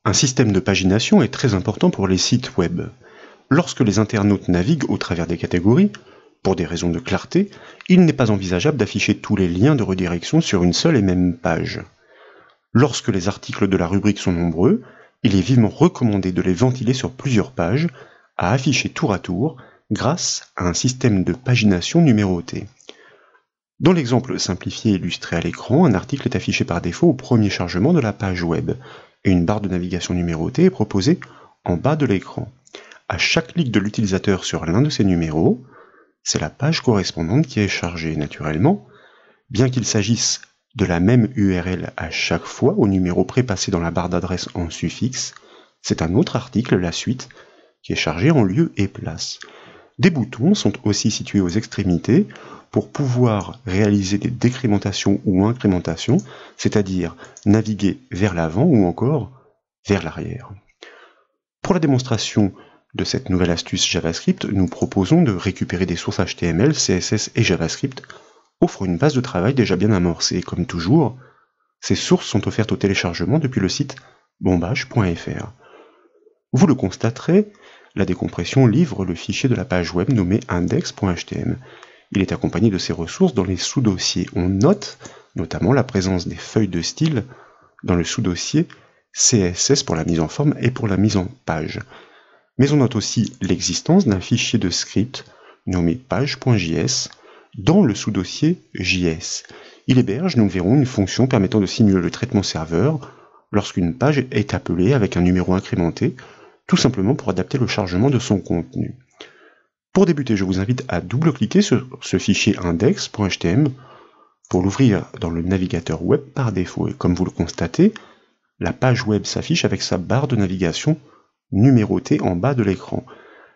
Un système de pagination est très important pour les sites web. Lorsque les internautes naviguent au travers des catégories, pour des raisons de clarté, il n'est pas envisageable d'afficher tous les liens de redirection sur une seule et même page. Lorsque les articles de la rubrique sont nombreux, il est vivement recommandé de les ventiler sur plusieurs pages, à afficher tour à tour, grâce à un système de pagination numéroté. Dans l'exemple simplifié illustré à l'écran, un article est affiché par défaut au premier chargement de la page web, et une barre de navigation numérotée est proposée en bas de l'écran. À chaque clic de l'utilisateur sur l'un de ces numéros, c'est la page correspondante qui est chargée. Naturellement, bien qu'il s'agisse de la même URL à chaque fois au numéro prépassé dans la barre d'adresse en suffixe, c'est un autre article, la suite, qui est chargé en lieu et place. Des boutons sont aussi situés aux extrémités pour pouvoir réaliser des décrémentations ou incrémentations, c'est-à-dire naviguer vers l'avant ou encore vers l'arrière. Pour la démonstration de cette nouvelle astuce JavaScript, nous proposons de récupérer des sources HTML, CSS et JavaScript, offrant une base de travail déjà bien amorcée. Comme toujours, ces sources sont offertes au téléchargement depuis le site bombage.fr. Vous le constaterez, la décompression livre le fichier de la page web nommé index.htm. Il est accompagné de ces ressources dans les sous-dossiers. On note notamment la présence des feuilles de style dans le sous-dossier CSS pour la mise en forme et pour la mise en page. Mais on note aussi l'existence d'un fichier de script nommé page.js dans le sous-dossier JS. Il héberge, nous le verrons, une fonction permettant de simuler le traitement serveur lorsqu'une page est appelée avec un numéro incrémenté, tout simplement pour adapter le chargement de son contenu. Pour débuter, je vous invite à double-cliquer sur ce fichier index.htm pour l'ouvrir dans le navigateur web par défaut. Et comme vous le constatez, la page web s'affiche avec sa barre de navigation numérotée en bas de l'écran.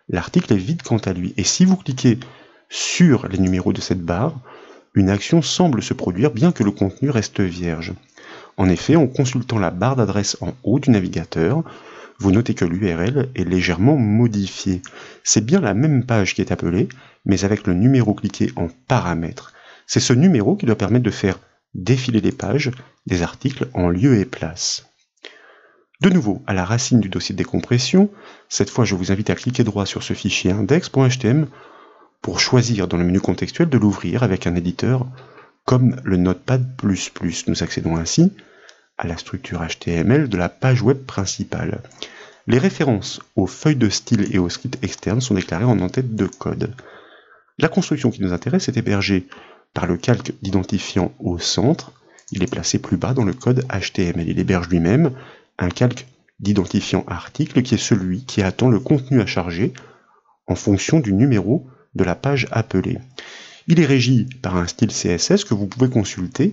L'article est vide quant à lui, et si vous cliquez sur les numéros de cette barre, une action semble se produire bien que le contenu reste vierge. En effet, en consultant la barre d'adresse en haut du navigateur, vous notez que l'URL est légèrement modifiée. C'est bien la même page qui est appelée, mais avec le numéro cliqué en paramètres. C'est ce numéro qui doit permettre de faire défiler les pages des articles en lieu et place. De nouveau, à la racine du dossier de décompression, cette fois je vous invite à cliquer droit sur ce fichier index.htm pour choisir dans le menu contextuel de l'ouvrir avec un éditeur comme le Notepad++. Nous accédons ainsi à la structure HTML de la page web principale. Les références aux feuilles de style et aux scripts externes sont déclarées en en-tête de code. La construction qui nous intéresse est hébergée par le calque d'identifiant au centre. Il est placé plus bas dans le code HTML. Il héberge lui-même un calque d'identifiant article qui est celui qui attend le contenu à charger en fonction du numéro de la page appelée. Il est régi par un style CSS que vous pouvez consulter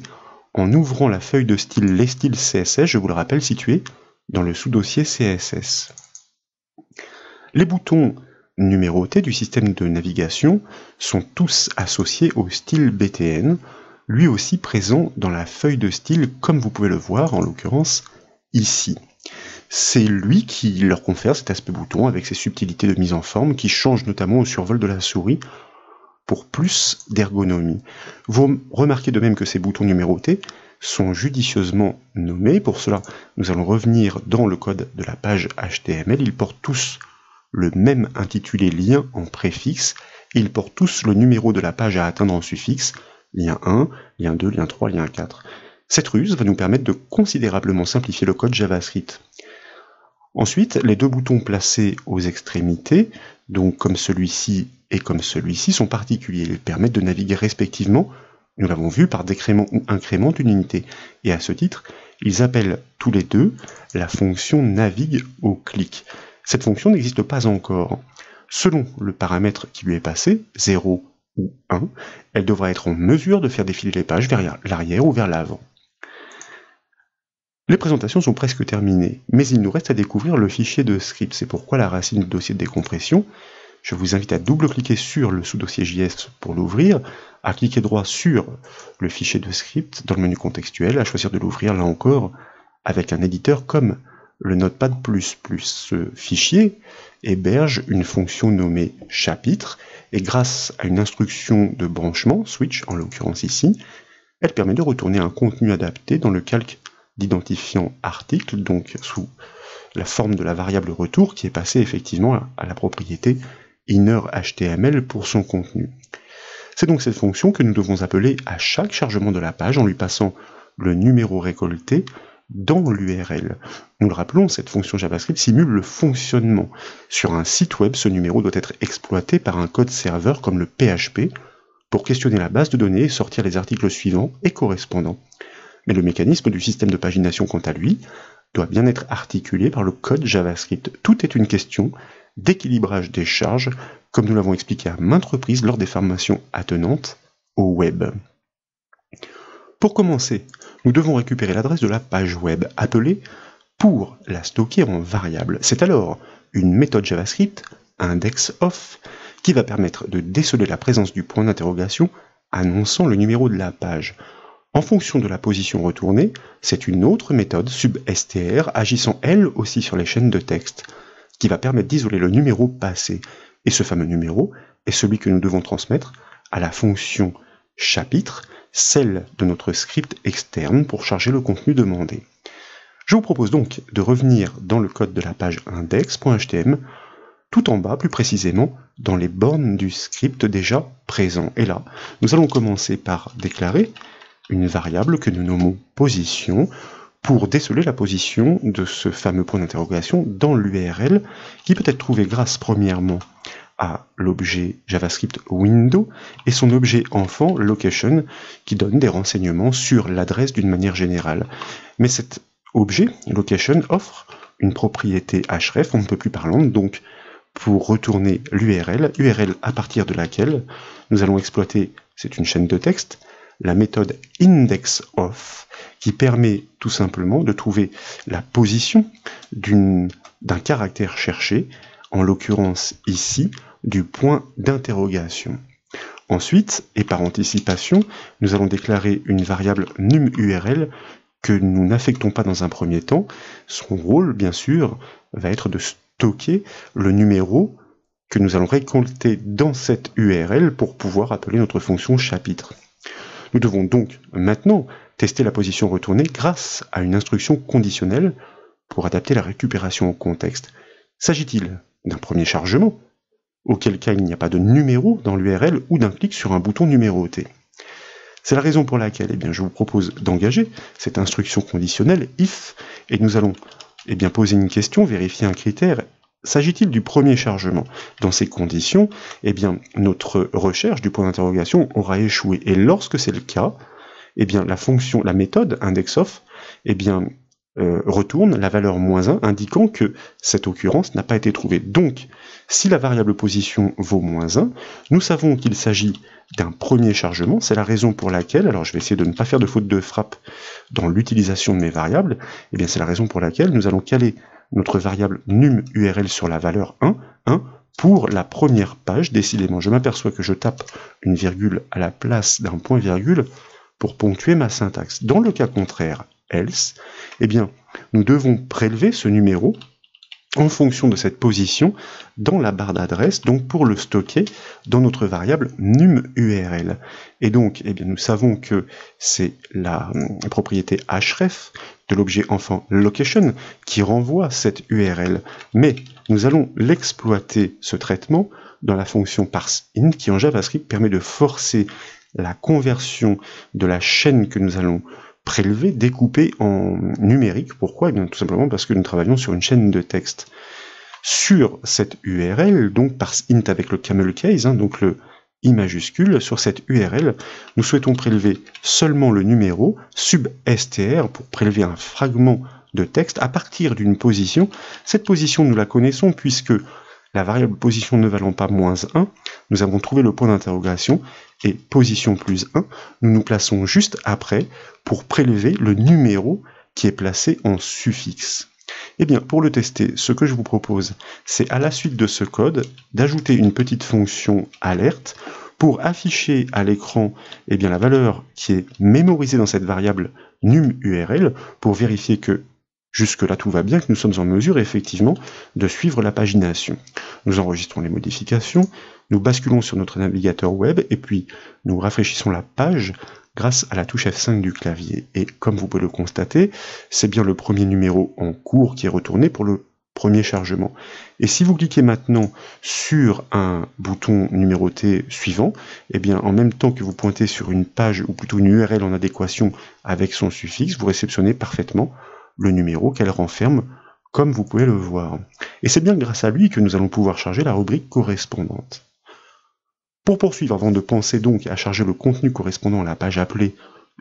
en ouvrant la feuille de style Les styles CSS, je vous le rappelle, située dans le sous-dossier CSS. Les boutons numérotés du système de navigation sont tous associés au style BTN, lui aussi présent dans la feuille de style, comme vous pouvez le voir, en l'occurrence ici. C'est lui qui leur confère cet aspect bouton avec ses subtilités de mise en forme qui changent notamment au survol de la souris pour plus d'ergonomie. Vous remarquez de même que ces boutons numérotés sont judicieusement nommés. Pour cela, nous allons revenir dans le code de la page HTML. Ils portent tous le même intitulé lien en préfixe et ils portent tous le numéro de la page à atteindre en suffixe, lien 1, lien 2, lien 3, lien 4. Cette ruse va nous permettre de considérablement simplifier le code JavaScript. Ensuite, les deux boutons placés aux extrémités, donc comme celui-ci et comme celui-ci, sont particuliers. Ils permettent de naviguer respectivement, nous l'avons vu, par décrément ou incrément d'une unité. Et à ce titre, ils appellent tous les deux la fonction navigue au clic. Cette fonction n'existe pas encore. Selon le paramètre qui lui est passé, 0 ou 1, elle devra être en mesure de faire défiler les pages vers l'arrière ou vers l'avant. Les présentations sont presque terminées, mais il nous reste à découvrir le fichier de script. C'est pourquoi la racine du dossier de décompression, je vous invite à double-cliquer sur le sous-dossier JS pour l'ouvrir, à cliquer droit sur le fichier de script dans le menu contextuel, à choisir de l'ouvrir là encore avec un éditeur comme le Notepad++. Ce fichier héberge une fonction nommée chapitre, et grâce à une instruction de branchement, switch en l'occurrence ici, elle permet de retourner un contenu adapté dans le calque d'identifiant article, donc sous la forme de la variable retour qui est passée effectivement à la propriété innerHTML pour son contenu. C'est donc cette fonction que nous devons appeler à chaque chargement de la page en lui passant le numéro récolté dans l'URL. Nous le rappelons, cette fonction JavaScript simule le fonctionnement. Sur un site web, ce numéro doit être exploité par un code serveur comme le PHP pour questionner la base de données et sortir les articles suivants et correspondants. Mais le mécanisme du système de pagination, quant à lui, doit bien être articulé par le code JavaScript. Tout est une question d'équilibrage des charges, comme nous l'avons expliqué à maintes reprises lors des formations attenantes au web. Pour commencer, nous devons récupérer l'adresse de la page web, appelée pour la stocker en variable. C'est alors une méthode JavaScript, indexOf, qui va permettre de déceler la présence du point d'interrogation annonçant le numéro de la page. En fonction de la position retournée, c'est une autre méthode, substr, agissant elle aussi sur les chaînes de texte, qui va permettre d'isoler le numéro passé. Et ce fameux numéro est celui que nous devons transmettre à la fonction chapitre, celle de notre script externe pour charger le contenu demandé. Je vous propose donc de revenir dans le code de la page index.html, tout en bas, plus précisément, dans les bornes du script déjà présent. Et là, nous allons commencer par déclarer une variable que nous nommons position pour déceler la position de ce fameux point d'interrogation dans l'URL qui peut être trouvé grâce premièrement à l'objet JavaScript window et son objet enfant location qui donne des renseignements sur l'adresse d'une manière générale. Mais cet objet location offre une propriété href, on ne peut plus parlante, donc pour retourner l'URL, URL à partir de laquelle nous allons exploiter, c'est une chaîne de texte, la méthode indexOf qui permet tout simplement de trouver la position d'un caractère cherché, en l'occurrence ici, du point d'interrogation. Ensuite, et par anticipation, nous allons déclarer une variable numURL que nous n'affectons pas dans un premier temps. Son rôle, bien sûr, va être de stocker le numéro que nous allons récolter dans cette URL pour pouvoir appeler notre fonction chapitre. Nous devons donc maintenant tester la position retournée grâce à une instruction conditionnelle pour adapter la récupération au contexte. S'agit-il d'un premier chargement, auquel cas il n'y a pas de numéro dans l'URL ou d'un clic sur un bouton numéroté? C'est la raison pour laquelle je vous propose d'engager cette instruction conditionnelle if, et nous allons poser une question, vérifier un critère. S'agit-il du premier chargement? Dans ces conditions, notre recherche du point d'interrogation aura échoué. Et lorsque c'est le cas, la méthode indexOf, retourne la valeur -1, indiquant que cette occurrence n'a pas été trouvée. Donc, si la variable position vaut -1, nous savons qu'il s'agit d'un premier chargement. C'est la raison pour laquelle, alors je vais essayer de ne pas faire de faute de frappe dans l'utilisation de mes variables, c'est la raison pour laquelle nous allons caler notre variable numURL sur la valeur 1 pour la première page. Décidément, je m'aperçois que je tape une virgule à la place d'un point-virgule pour ponctuer ma syntaxe. Dans le cas contraire, else, nous devons prélever ce numéro en fonction de cette position dans la barre d'adresse, donc pour le stocker dans notre variable numURL. Et donc, nous savons que c'est la propriété href de l'objet enfant location qui renvoie cette URL. Mais nous allons l'exploiter, ce traitement, dans la fonction parseInt qui en JavaScript permet de forcer la conversion de la chaîne que nous allons prélever, découpée en numérique. Pourquoi? Tout simplement parce que nous travaillons sur une chaîne de texte. Sur cette URL, donc parseInt avec le camel case, donc le I majuscule, sur cette URL, nous souhaitons prélever seulement le numéro substr pour prélever un fragment de texte à partir d'une position. Cette position, nous la connaissons puisque la variable position ne valant pas -1, nous avons trouvé le point d'interrogation, et position +1, nous nous plaçons juste après pour prélever le numéro qui est placé en suffixe. Pour le tester, ce que je vous propose, c'est à la suite de ce code, d'ajouter une petite fonction alerte pour afficher à l'écran la valeur qui est mémorisée dans cette variable numURL pour vérifier que jusque-là tout va bien, que nous sommes en mesure effectivement de suivre la pagination. Nous enregistrons les modifications, nous basculons sur notre navigateur web et puis nous rafraîchissons la page grâce à la touche F5 du clavier. Et comme vous pouvez le constater, c'est bien le premier numéro en cours qui est retourné pour le premier chargement. Et si vous cliquez maintenant sur un bouton numéroté suivant, eh bien en même temps que vous pointez sur une page ou plutôt une URL en adéquation avec son suffixe, vous réceptionnez parfaitement le numéro qu'elle renferme, comme vous pouvez le voir. Et c'est bien grâce à lui que nous allons pouvoir charger la rubrique correspondante. Pour poursuivre, avant de penser donc à charger le contenu correspondant à la page appelée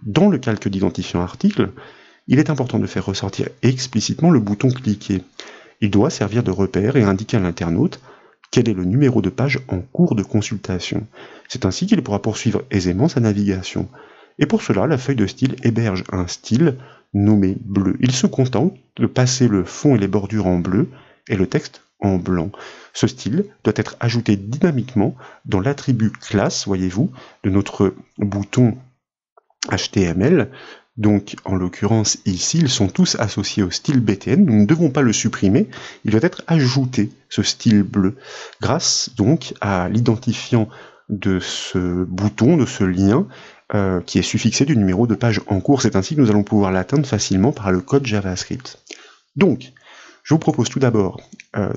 dans le calque d'identifiant article, il est important de faire ressortir explicitement le bouton cliquer. Il doit servir de repère et indiquer à l'internaute quel est le numéro de page en cours de consultation. C'est ainsi qu'il pourra poursuivre aisément sa navigation. Et pour cela, la feuille de style héberge un style nommé bleu. Il se contente de passer le fond et les bordures en bleu et le texte en blanc. Ce style doit être ajouté dynamiquement dans l'attribut classe, voyez-vous, de notre bouton HTML. Donc, en l'occurrence, ici, ils sont tous associés au style BTN. Nous ne devons pas le supprimer. Il doit être ajouté, ce style bleu, grâce donc à l'identifiant de ce bouton, de ce lien, qui est suffixé du numéro de page en cours. C'est ainsi que nous allons pouvoir l'atteindre facilement par le code JavaScript. Donc, je vous propose tout d'abord,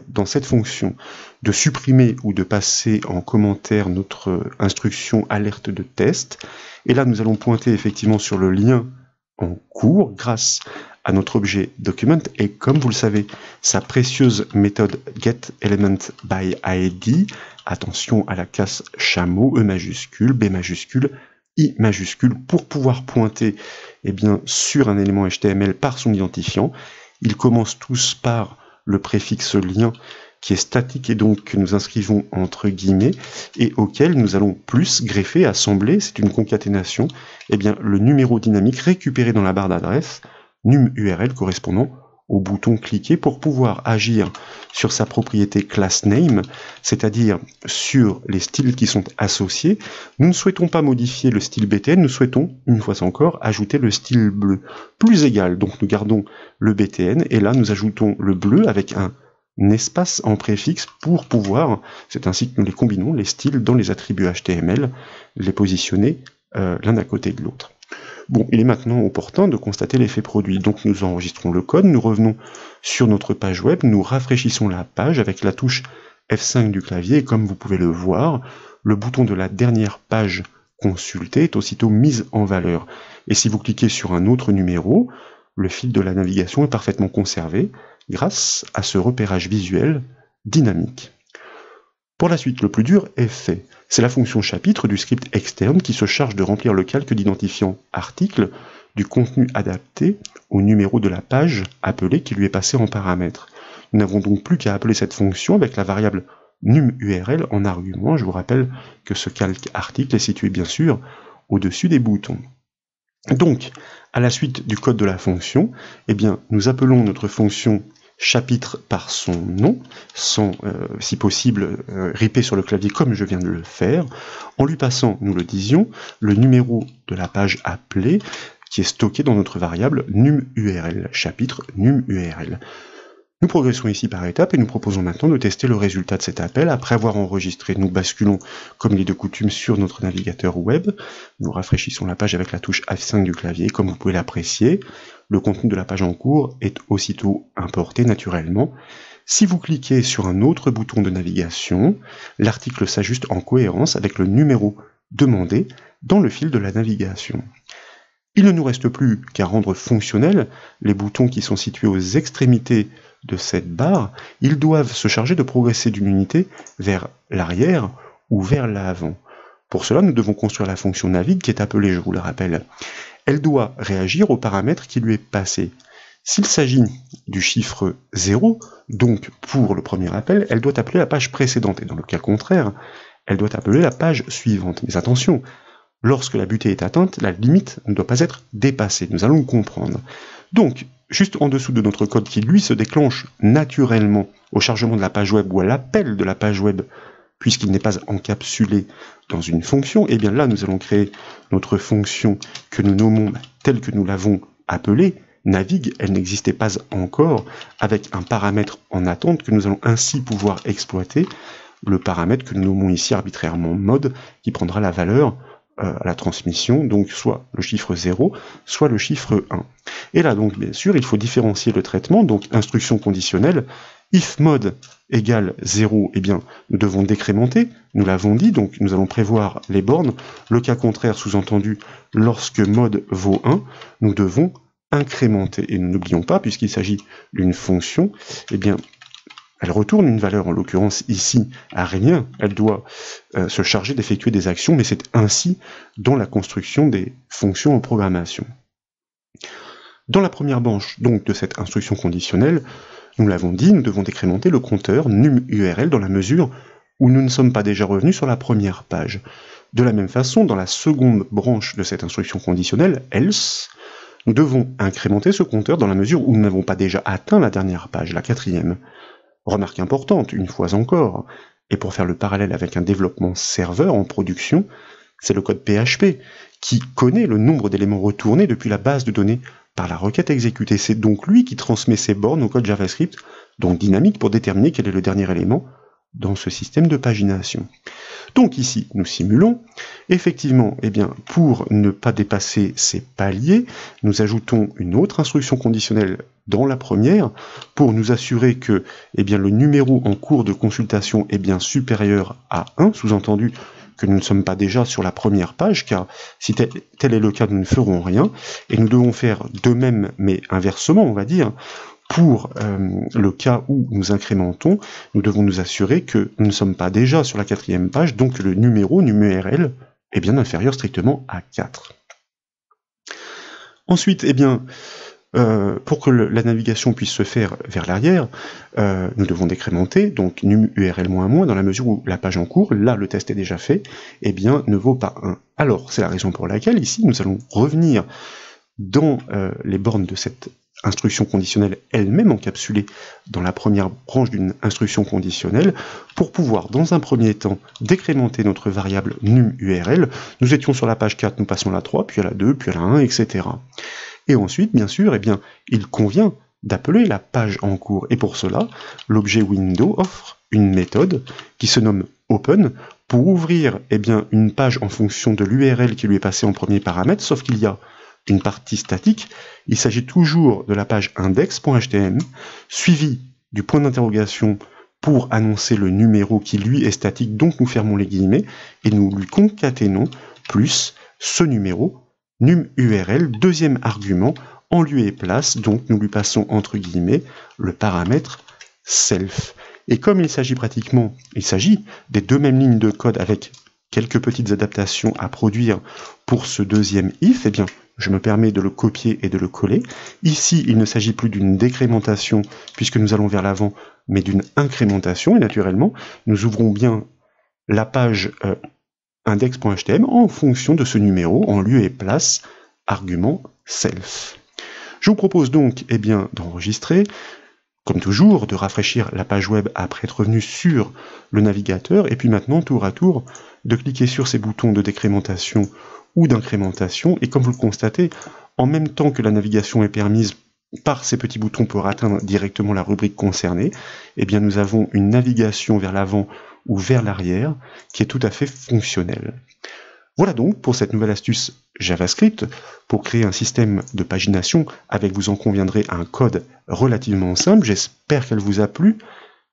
dans cette fonction, de supprimer ou de passer en commentaire notre instruction alerte de test. Et là, nous allons pointer effectivement sur le lien en cours grâce à notre objet document et comme vous le savez, sa précieuse méthode getElementById, attention à la casse chameau, E majuscule, B majuscule, I majuscule, pour pouvoir pointer sur un élément HTML par son identifiant. Ils commencent tous par le préfixe lien qui est statique et donc que nous inscrivons entre guillemets et auquel nous allons plus greffer, assembler, c'est une concaténation, le numéro dynamique récupéré dans la barre d'adresse, num URL correspondant au bouton cliquer pour pouvoir agir sur sa propriété class name, c'est-à-dire sur les styles qui sont associés. Nous ne souhaitons pas modifier le style BTN, nous souhaitons, une fois encore, ajouter le style bleu, plus égal. Donc nous gardons le BTN et là nous ajoutons le bleu avec un espace en préfixe pour pouvoir, c'est ainsi que nous les combinons, les styles dans les attributs HTML, les positionner l'un à côté de l'autre. Bon, il est maintenant opportun de constater l'effet produit. Donc nous enregistrons le code, nous revenons sur notre page web, nous rafraîchissons la page avec la touche F5 du clavier, et comme vous pouvez le voir, le bouton de la dernière page consultée est aussitôt mis en valeur. Et si vous cliquez sur un autre numéro, le fil de la navigation est parfaitement conservé grâce à ce repérage visuel dynamique. Pour la suite, le plus dur est fait. C'est la fonction chapitre du script externe qui se charge de remplir le calque d'identifiant article du contenu adapté au numéro de la page appelée qui lui est passé en paramètre. Nous n'avons donc plus qu'à appeler cette fonction avec la variable numURL en argument. Je vous rappelle que ce calque article est situé bien sûr au-dessus des boutons. Donc, à la suite du code de la fonction, nous appelons notre fonction chapitre par son nom, sans, si possible, riper sur le clavier comme je viens de le faire, en lui passant, nous le disions, le numéro de la page appelée, qui est stocké dans notre variable numURL, chapitre numURL. Nous progressons ici par étapes et nous proposons maintenant de tester le résultat de cet appel. Après avoir enregistré, nous basculons, comme il est de coutume, sur notre navigateur web. Nous rafraîchissons la page avec la touche F5 du clavier. Comme vous pouvez l'apprécier, le contenu de la page en cours est aussitôt importé naturellement. Si vous cliquez sur un autre bouton de navigation, l'article s'ajuste en cohérence avec le numéro demandé dans le fil de la navigation. Il ne nous reste plus qu'à rendre fonctionnels les boutons qui sont situés aux extrémités de cette barre. Ils doivent se charger de progresser d'une unité vers l'arrière ou vers l'avant. Pour cela, nous devons construire la fonction navigue qui est appelée, je vous le rappelle. Elle doit réagir au paramètre qui lui est passé. S'il s'agit du chiffre 0, donc pour le premier appel, elle doit appeler la page précédente, et dans le cas contraire, elle doit appeler la page suivante. Mais attention, lorsque la butée est atteinte, la limite ne doit pas être dépassée. Nous allons le comprendre. Donc, juste en dessous de notre code qui, lui, se déclenche naturellement au chargement de la page web ou à l'appel de la page web, puisqu'il n'est pas encapsulé dans une fonction, et bien là, nous allons créer notre fonction que nous nommons telle que nous l'avons appelée, navigue, elle n'existait pas encore, avec un paramètre en attente que nous allons ainsi pouvoir exploiter, le paramètre que nous nommons ici arbitrairement mode, qui prendra la valeur à la transmission, donc soit le chiffre 0, soit le chiffre 1. Et là, donc, bien sûr, il faut différencier le traitement, donc instruction conditionnelle, if mode égale 0, eh bien, nous devons décrémenter, nous l'avons dit, donc nous allons prévoir les bornes. Le cas contraire, sous-entendu, lorsque mode vaut 1, nous devons incrémenter. Et nous n'oublions pas, puisqu'il s'agit d'une fonction, eh bien, elle retourne une valeur, en l'occurrence ici, à rien. Elle doit se charger d'effectuer des actions, mais c'est ainsi dans la construction des fonctions en programmation. Dans la première branche donc, de cette instruction conditionnelle, nous l'avons dit, nous devons décrémenter le compteur num_url dans la mesure où nous ne sommes pas déjà revenus sur la première page. De la même façon, dans la seconde branche de cette instruction conditionnelle, else, nous devons incrémenter ce compteur dans la mesure où nous n'avons pas déjà atteint la dernière page, la quatrième. Remarque importante, une fois encore, et pour faire le parallèle avec un développement serveur en production, c'est le code PHP qui connaît le nombre d'éléments retournés depuis la base de données par la requête exécutée. C'est donc lui qui transmet ses bornes au code JavaScript, donc dynamique, pour déterminer quel est le dernier élément dans ce système de pagination. Donc ici, nous simulons. Effectivement, eh bien, pour ne pas dépasser ces paliers, nous ajoutons une autre instruction conditionnelle dans la première pour nous assurer que eh bien, le numéro en cours de consultation est bien supérieur à 1, sous-entendu que nous ne sommes pas déjà sur la première page, car si tel est le cas, nous ne ferons rien, et nous devons faire de même, mais inversement, on va dire. Pour le cas où nous incrémentons, nous devons nous assurer que nous ne sommes pas déjà sur la quatrième page, donc le numéro, num_url, est bien inférieur strictement à 4. Ensuite, eh bien, pour que la navigation puisse se faire vers l'arrière, nous devons décrémenter, donc num_url-, dans la mesure où la page en cours, là le test est déjà fait, eh bien, ne vaut pas 1. Alors, c'est la raison pour laquelle, ici, nous allons revenir dans les bornes de cette instruction conditionnelle elle-même encapsulée dans la première branche d'une instruction conditionnelle pour pouvoir, dans un premier temps, décrémenter notre variable num_url. Nous étions sur la page 4, nous passons à la 3, puis à la 2, puis à la 1, etc. Et ensuite, bien sûr, eh bien, il convient d'appeler la page en cours. Et pour cela, l'objet window offre une méthode qui se nomme open pour ouvrir eh bien, une page en fonction de l'URL qui lui est passée en premier paramètre, sauf qu'il y a une partie statique. Il s'agit toujours de la page index.html, suivie du point d'interrogation pour annoncer le numéro qui lui est statique, donc nous fermons les guillemets, et nous lui concaténons plus ce numéro, num_url, deuxième argument, en lieu et place, donc nous lui passons entre guillemets le paramètre self. Et comme il s'agit des deux mêmes lignes de code avec quelques petites adaptations à produire pour ce deuxième if, eh bien, je me permets de le copier et de le coller. Ici, il ne s'agit plus d'une décrémentation, puisque nous allons vers l'avant, mais d'une incrémentation, et naturellement, nous ouvrons bien la page index.html en fonction de ce numéro, en lieu et place, argument self. Je vous propose donc eh bien, d'enregistrer, comme toujours, de rafraîchir la page web après être revenu sur le navigateur, et puis maintenant, tour à tour, de cliquer sur ces boutons de décrémentation ou d'incrémentation, et comme vous le constatez, en même temps que la navigation est permise par ces petits boutons pour atteindre directement la rubrique concernée, eh bien nous avons une navigation vers l'avant ou vers l'arrière qui est tout à fait fonctionnelle. Voilà donc pour cette nouvelle astuce JavaScript pour créer un système de pagination avec, vous en conviendrez, un code relativement simple. J'espère qu'elle vous a plu.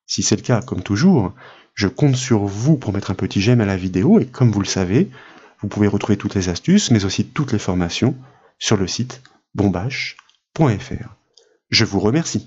Si c'est le cas, comme toujours, je compte sur vous pour mettre un petit j'aime à la vidéo, et comme vous le savez, vous pouvez retrouver toutes les astuces, mais aussi toutes les formations sur le site bombache.fr. Je vous remercie.